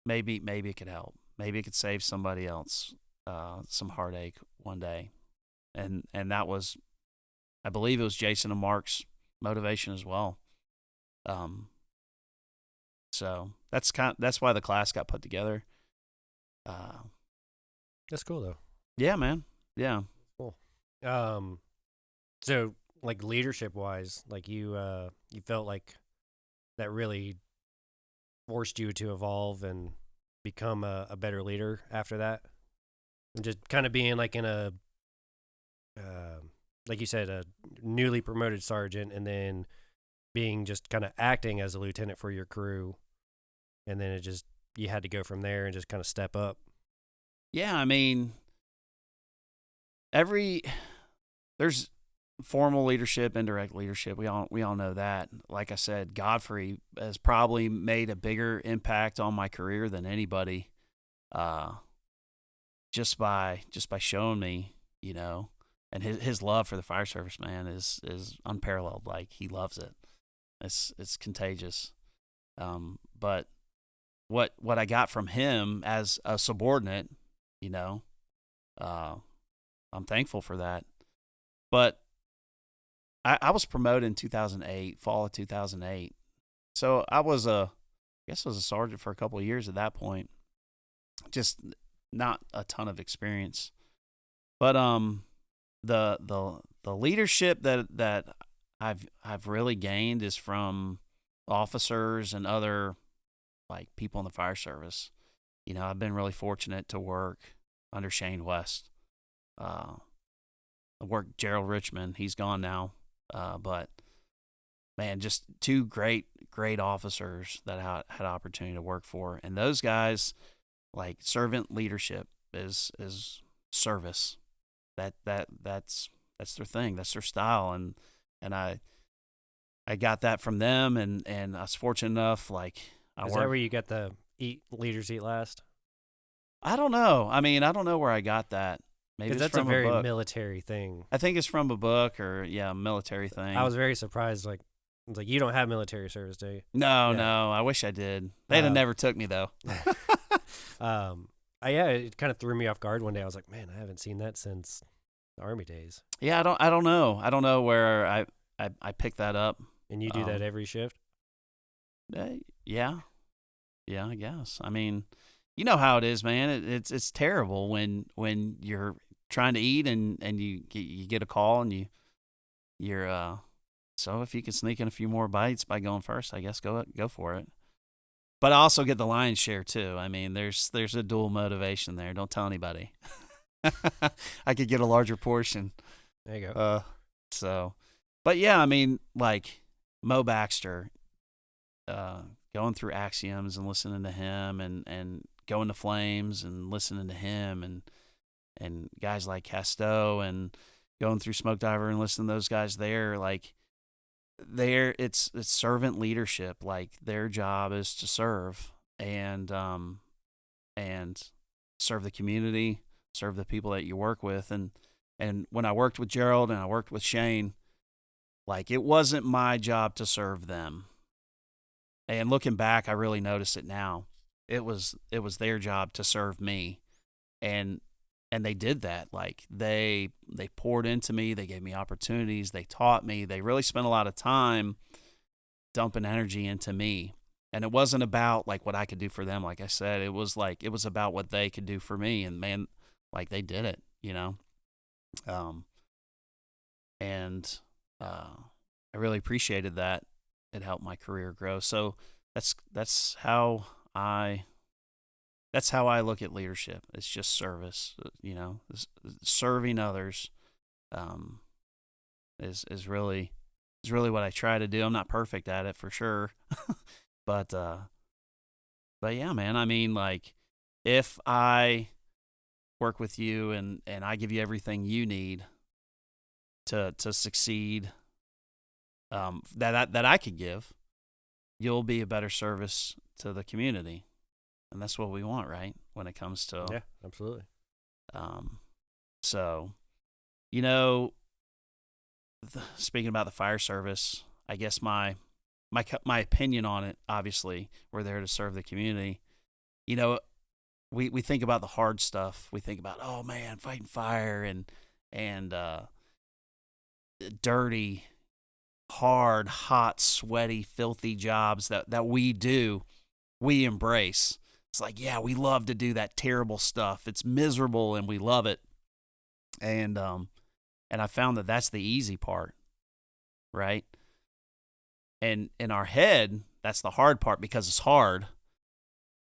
Maybe it could help. Maybe it could save somebody else some heartache one day. And that was, I believe it was Jason and Mark's motivation as well. So that's why the class got put together. That's cool, though. Yeah, man. Yeah. Cool. So like leadership wise, like you felt like that really forced you to evolve and become a better leader after that, and just kind of being like in a like you said, a newly promoted sergeant, and then being just kind of acting as a lieutenant for your crew, and then you had to go from there and just kind of step up. Yeah, I mean, there's formal leadership, indirect leadership. We all know that. Like I said, Godfrey has probably made a bigger impact on my career than anybody, just by showing me, and his love for the fire service, man, is unparalleled. Like, he loves it. It's contagious. But what I got from him as a subordinate, I'm thankful for that. But I was promoted in 2008, fall of 2008. So I guess I was a sergeant for a couple of years at that point. Just not a ton of experience. But the leadership that I've really gained is from officers and other like people in the fire service. I've been really fortunate to work under Shane West. I worked Gerald Richmond. He's gone now. But man, just two great officers that I had opportunity to work for. And those guys, like, servant leadership is service. That's their thing. That's their style. And I got that from them, and I was fortunate enough, like, Is that where you got the leaders eat last? I don't know. I mean, I don't know where I got that. Maybe it's Because that's from a very book. military thing. I think it's from a book or military thing. I was very surprised. Like, it's like, you don't have military service, do you? No, Yeah. no. I wish I did. They'd have never took me though. Yeah, it kind of threw me off guard one day. I was like, man, I haven't seen that since the Army days. Yeah, I don't know. I don't know where I picked that up. And you do that every shift? Yeah, I guess. I mean, you know how it is, man. It's terrible when you're trying to eat and you get a call and you're so if you can sneak in a few more bites by going first, I guess go for it. But I also get the lion's share too. I mean, there's a dual motivation there. Don't tell anybody. I could get a larger portion. There you go. But yeah, I mean, like Mo Baxter, going through Axioms and listening to him, and going to Flames and listening to him, and guys like Casto, and going through Smoke Diver and listening to those guys there, like, it's servant leadership. Like, their job is to serve and serve the community, serve the people that you work with. And when I worked with Gerald and I worked with Shane, like, it wasn't my job to serve them. And looking back, I really notice it now. It was their job to serve me. And they did that. Like, they poured into me, they gave me opportunities, they taught me, they really spent a lot of time dumping energy into me. And it wasn't about like what I could do for them. Like I said, it was about what they could do for me. And man, like, they did it, I really appreciated that. It helped my career grow. So that's how I look at leadership. It's just service, serving others, is really is really what I try to do. I'm not perfect at it for sure, but yeah, man. I mean, like, if I work with you and I give you everything you need to succeed, that I could give, you'll be a better service to the community, and that's what we want, right? When it comes to Yeah, absolutely. So, you know, speaking about the fire service, I guess my opinion on it. Obviously, we're there to serve the community. You know, we think about the hard stuff. We think about, oh man, fighting fire and dirty, hard, hot, sweaty, filthy jobs that we do. We embrace. It's like, yeah, we love to do that terrible stuff. It's miserable and we love it. And I found that that's the easy part, right? And in our head, that's the hard part because it's hard.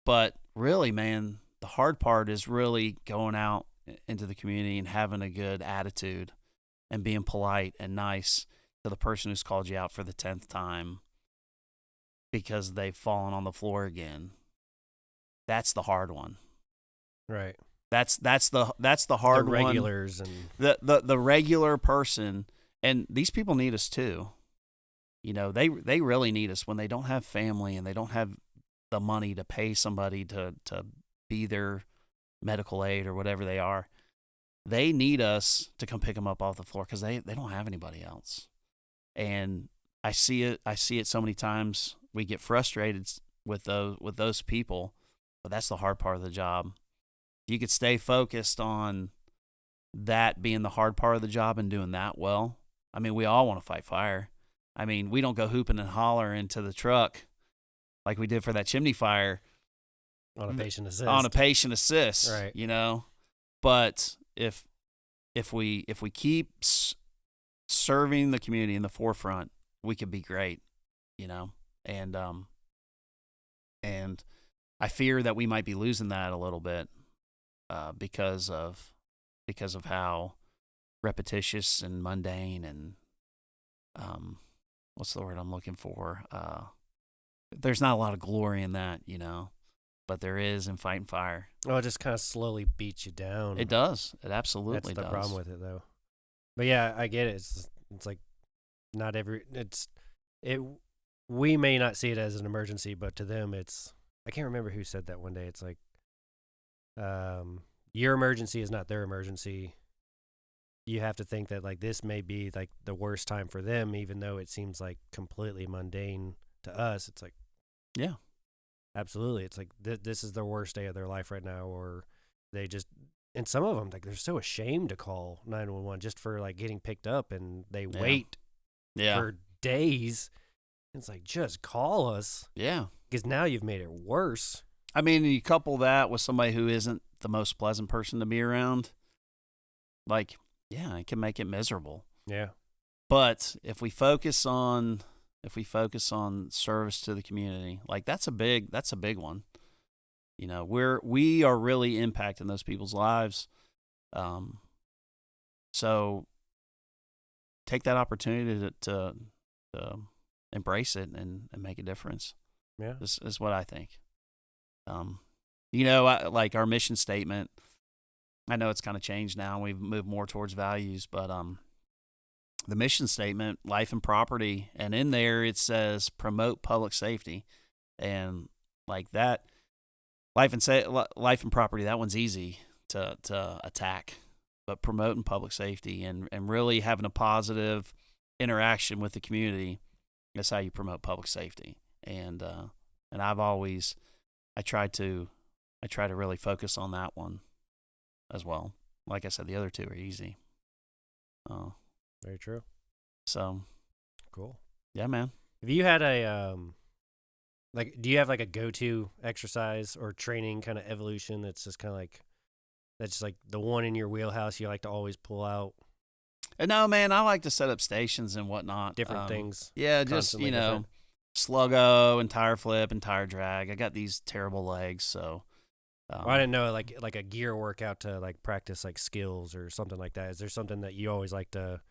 But really, man, the hard part is really going out into the community and having a good attitude and being polite and nice to the person who's called you out for the 10th time because they've fallen on the floor again. That's the hard one. Right. That's the hard the regulars one. And The regular person, and these people need us too. You know, they really need us when they don't have family and they don't have the money to pay somebody to be their medical aid or whatever they are. They need us to come pick them up off the floor because they don't have anybody else. And I see it so many times. We get frustrated with those people, but that's the hard part of the job. If you could stay focused on that being the hard part of the job and doing that well, I mean, we all want to fight fire. I mean, we don't go hooping and holler into the truck like we did for that chimney fire on a patient assist. On a patient assist, right? You know, but if we keep serving the community in the forefront, we could be great, you know, and I fear that we might be losing that a little bit because of how repetitious and mundane and what's the word I'm looking for? There's not a lot of glory in that, you know, but there is in fighting fire. Oh, it just kind of slowly beats you down. It does. It absolutely does. That's the problem with it, though. But yeah, I get it. It's like not every. We may not see it as an emergency, but to them, it's. I can't remember who said that one day. It's like, your emergency is not their emergency. You have to think that like this may be like the worst time for them, even though it seems like completely mundane to us. It's like, yeah, absolutely. It's like this is the worst day of their life right now, or they just. And some of them, like, they're so ashamed to call 911 just for like getting picked up, and they wait for days. It's like, just call us. Yeah. Because now you've made it worse. I mean, you couple that with somebody who isn't the most pleasant person to be around, like, yeah, it can make it miserable. Yeah. But if we focus on service to the community, like that's a big one. You know, we are really impacting those people's lives. So take that opportunity to embrace it and make a difference. Yeah. This is what I think. You know, like our mission statement, I know it's kind of changed now. We've moved more towards values, but the mission statement, life and property, and in there it says promote public safety. And like that, life and property, that one's easy to attack. But promoting public safety and really having a positive interaction with the community, that's how you promote public safety. And I try to really focus on that one as well. Like I said, the other two are easy. Very true. So cool. Yeah, man. Have you had a do you have like a go-to exercise or training kind of evolution that's just kind of like that's like the one in your wheelhouse you like to always pull out? No, man, I like to set up stations and whatnot. Different things. Yeah, just, you know, sluggo and tire flip and tire drag. I got these terrible legs, so. Well, I didn't know like a gear workout to like practice like skills or something like that. Is there something that you always like to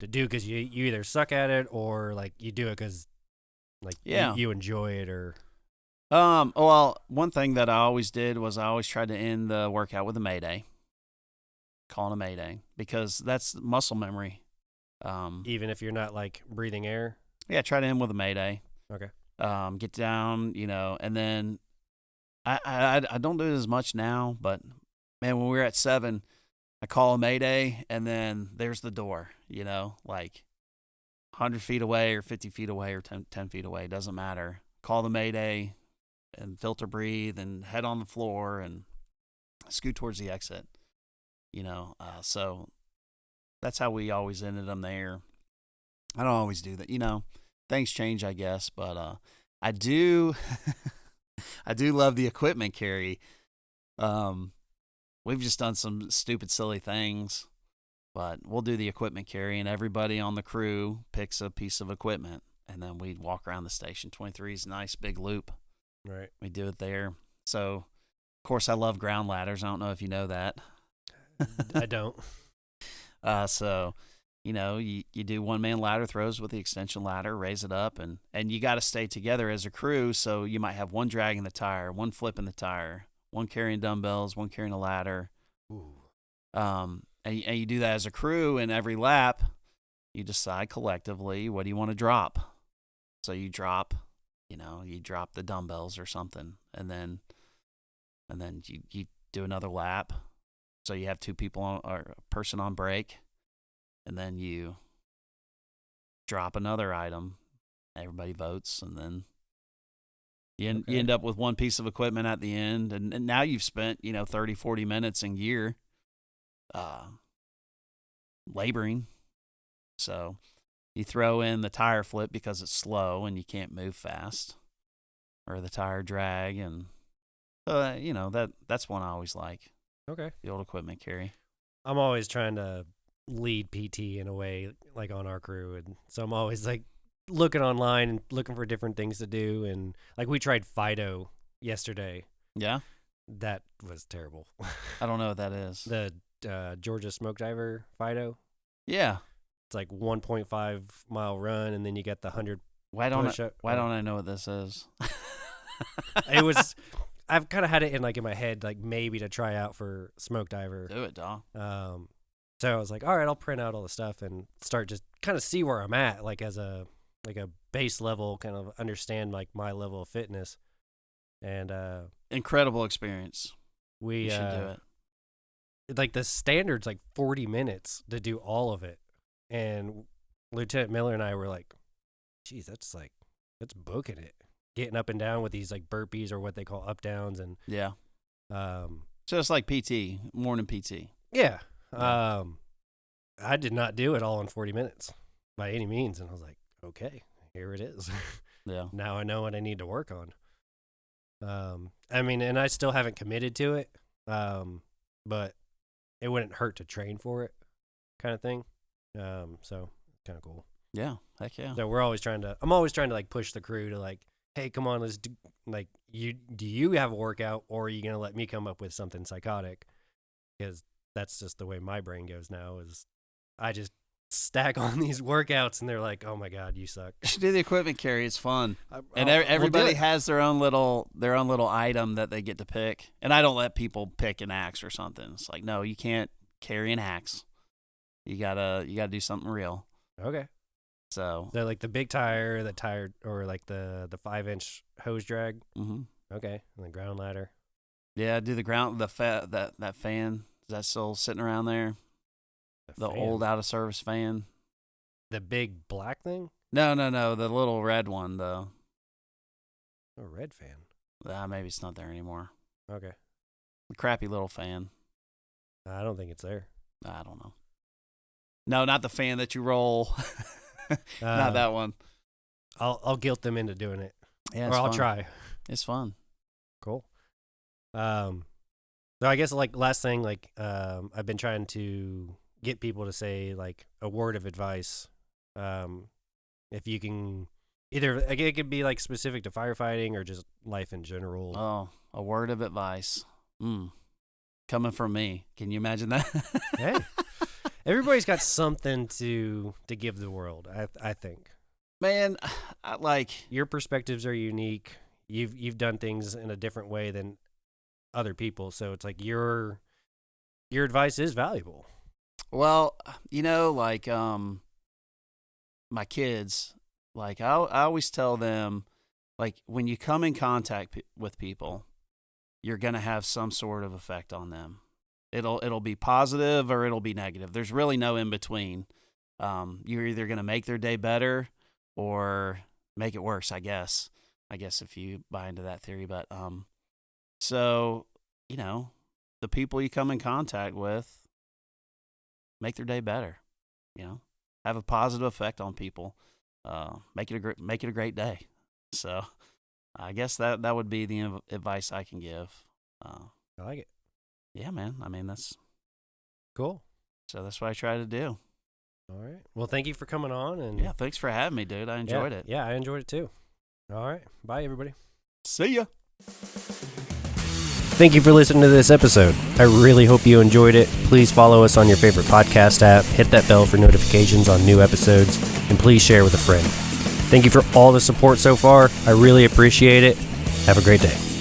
to do because you either suck at it or like you do it because like you enjoy it or. Well, one thing that I always did was I always tried to end the workout with a mayday, calling a mayday, because that's muscle memory. Even if you're not like breathing air. Yeah, try to end with a mayday. Okay. Get down, and then I don't do it as much now, but man, when we were at 7, I call a mayday, and then there's the door, like 100 feet away or 50 feet away or 10 feet away, doesn't matter. Call the mayday and filter breathe and head on the floor and scoot towards the exit, so that's how we always ended them there. I don't always do that, things change, I guess, but I do I do love the equipment carry. We've just done some stupid, silly things, but we'll do the equipment carry, and everybody on the crew picks a piece of equipment, and then we walk around the station. 23 is a nice big loop. Right. We do it there. So, of course, I love ground ladders. I don't know if you know that. I don't. So, you do one-man ladder throws with the extension ladder, raise it up, and you got to stay together as a crew. So you might have one dragging the tire, one flipping the tire, one carrying dumbbells, one carrying a ladder. Ooh. And you do that as a crew, and every lap, you decide collectively what do you want to drop. So you drop, you drop the dumbbells or something, and then you do another lap. So you have 2 people or a person on break. And then you drop another item. Everybody votes, and then you end up with one piece of equipment at the end. And now you've spent 30, 40 minutes in gear, laboring. So you throw in the tire flip because it's slow and you can't move fast, or the tire drag, and that's one I always like. Okay. The old equipment carry. I'm always trying to lead PT in a way, like on our crew, and so I'm always like looking online and looking for different things to do, and like we tried Fido yesterday. Yeah, that was terrible. I don't know what that is. The Georgia smoke diver Fido. Yeah, it's like 1.5 mile run, and then you get the 100. Why don't I know what this is? It was. I've kind of had it in my head, like maybe to try out for smoke diver. Do it, dog. So I was like, all right, I'll print out all the stuff and start just kind of see where I'm at, like as a base level, kind of understand like my level of fitness. And incredible experience. We should do it. Like the standard's like 40 minutes to do all of it. And Lieutenant Miller and I were like, geez, that's booking it. Getting up and down with these like burpees or what they call up downs, and yeah. So it's like PT, morning PT. Yeah. I did not do it all in 40 minutes by any means, and I was like, okay, here it is. Yeah. Now I know what I need to work on. I mean, and I still haven't committed to it, but it wouldn't hurt to train for it, kind of thing. So kind of cool. Yeah, heck yeah. So I'm always trying to like push the crew to like, hey, come on, let's do, like, do you have a workout, or are you going to let me come up with something psychotic? Because that's just the way my brain goes now, is I just stack on these workouts, and they're like, oh my God, you suck. You should do the equipment carry. It's fun. And everybody has their own little item that they get to pick. And I don't let people pick an axe or something. It's like, no, you can't carry an axe. You gotta do something real. Okay. So they're like the big tire, or like the 5-inch hose drag. Mm-hmm. Okay, and the ground ladder. Yeah, do the ground that fan. Is that still sitting around there? The old out of service fan. The big black thing? No, the little red one though. A red fan. Maybe it's not there anymore. Okay. The crappy little fan. I don't think it's there. I don't know. No, not the fan that you roll. Not that one. I'll guilt them into doing it. Yeah, or I'll try. It's fun. Cool. So I guess like last thing, like I've been trying to get people to say like a word of advice. If you can, either it could be like specific to firefighting or just life in general. Oh, a word of advice. Coming from me. Can you imagine that? Hey. Everybody's got something to give the world. I think. Man, Your perspectives are unique. You've done things in a different way than other people, so it's like your advice is valuable. well, my kids, I always tell them, when you come in contact with people, you're going to have some sort of effect on them. It'll be positive or it'll be negative. There's really no in between. You're either going to make their day better or make it worse, I guess. If you buy into that theory, but so the people you come in contact with, make their day better. Have a positive effect on people. Make it a great day. So, I guess that would be the advice I can give. I like it. Yeah, man. I mean, that's cool. So that's what I try to do. All right. Well, thank you for coming on. And yeah, thanks for having me, dude. I enjoyed it. Yeah, I enjoyed it too. All right. Bye, everybody. See ya. Thank you for listening to this episode. I really hope you enjoyed it. Please follow us on your favorite podcast app, hit that bell for notifications on new episodes, and please share with a friend. Thank you for all the support so far. I really appreciate it. Have a great day.